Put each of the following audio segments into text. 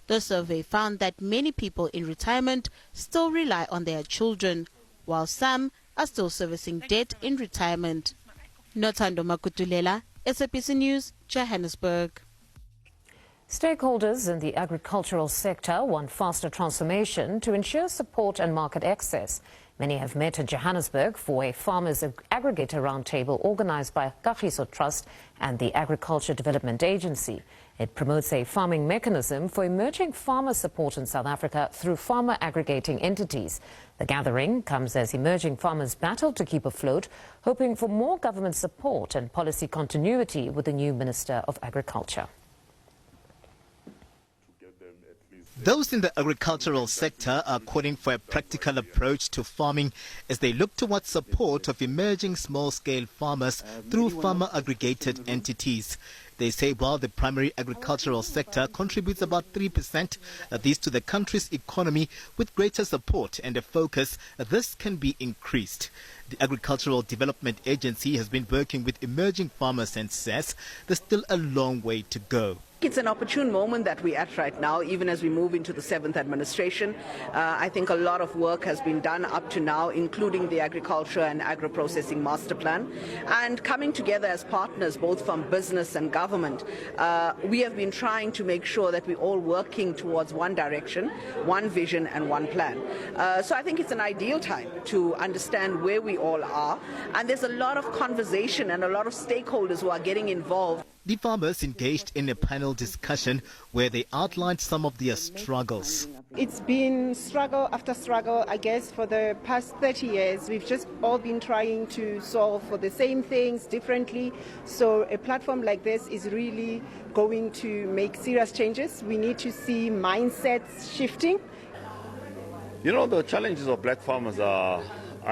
The survey found that many people in retirement still rely on their children, while some are still servicing debt in retirement. Nothando Makutulela, SABC News, Johannesburg. Stakeholders in the agricultural sector want faster transformation to ensure support and market access. Many have met in Johannesburg for a farmers aggregator roundtable organized by Kagiso Trust and the Agriculture Development Agency. It promotes a farming mechanism for emerging farmer support in South Africa through farmer aggregating entities. The gathering comes as emerging farmers battle to keep afloat, hoping for more government support and policy continuity with the new Minister of Agriculture. Those in the agricultural sector are calling for a practical approach to farming as they look towards support of emerging small-scale farmers through farmer-aggregated entities. They say while the primary agricultural sector contributes about 3% to the country's economy, with greater support and a focus, this can be increased. The Agricultural Development Agency has been working with emerging farmers and says there's still a long way to go. It's an opportune moment that we're at right now, even as we move into the 7th administration. I think a lot of work has been done up to now, including the Agriculture and Agro-Processing Master Plan. And coming together as partners, both from business and government, we have been trying to make sure that we're all working towards one direction, one vision and one plan. So I think it's an ideal time to understand where we all are. And there's a lot of conversation and a lot of stakeholders who are getting involved. The farmers engaged in a panel discussion where they outlined some of their struggles. It's been struggle after struggle, I guess, for the past 30 years. We've just all been trying to solve for the same things differently. So a platform like this is really going to make serious changes. We need to see mindsets shifting. You know, the challenges of black farmers are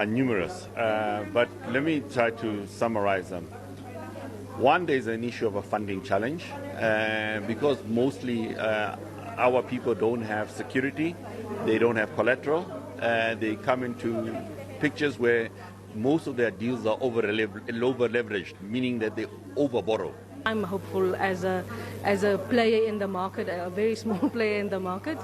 numerous, but let me try to summarize them. One, there's an issue of a funding challenge because mostly our people don't have security, they don't have collateral, they come into pictures where most of their deals are over leveraged, meaning that they over borrow. I'm hopeful as a player in the market, a very small player in the market.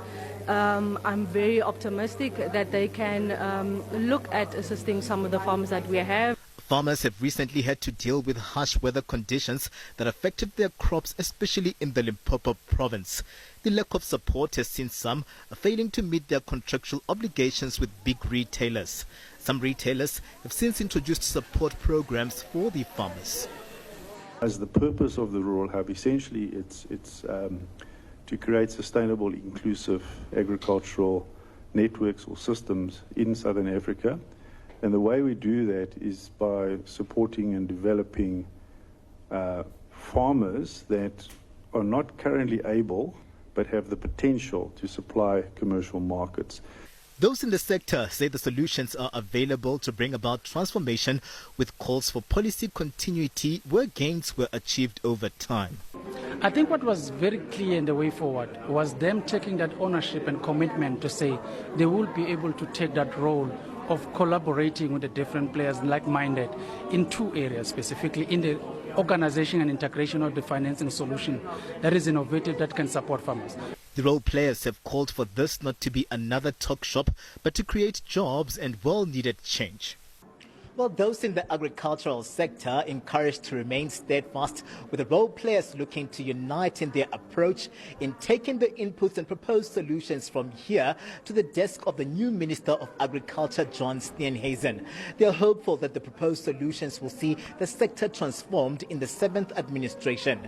I'm very optimistic that they can look at assisting some of the farmers that we have. Farmers have recently had to deal with harsh weather conditions that affected their crops, especially in the Limpopo province. The lack of support has seen some failing to meet their contractual obligations with big retailers. Some retailers have since introduced support programs for the farmers. As the purpose of the Rural Hub, essentially it's to create sustainable, inclusive agricultural networks or systems in Southern Africa. And the way we do that is by supporting and developing farmers that are not currently able but have the potential to supply commercial markets. Those in the sector say the solutions are available to bring about transformation, with calls for policy continuity where gains were achieved over time. I think what was very clear in the way forward was them taking that ownership and commitment to say they will be able to take that role of collaborating with the different players like-minded in two areas, specifically in the organization and integration of the financing solution that is innovative, that can support farmers. The role players have called for this not to be another talk shop, but to create jobs and well-needed change. Well, those in the agricultural sector encouraged to remain steadfast, with the role players looking to unite in their approach in taking the inputs and proposed solutions from here to the desk of the new Minister of Agriculture, John Steenhuisen. They are hopeful that the proposed solutions will see the sector transformed in the 7th administration.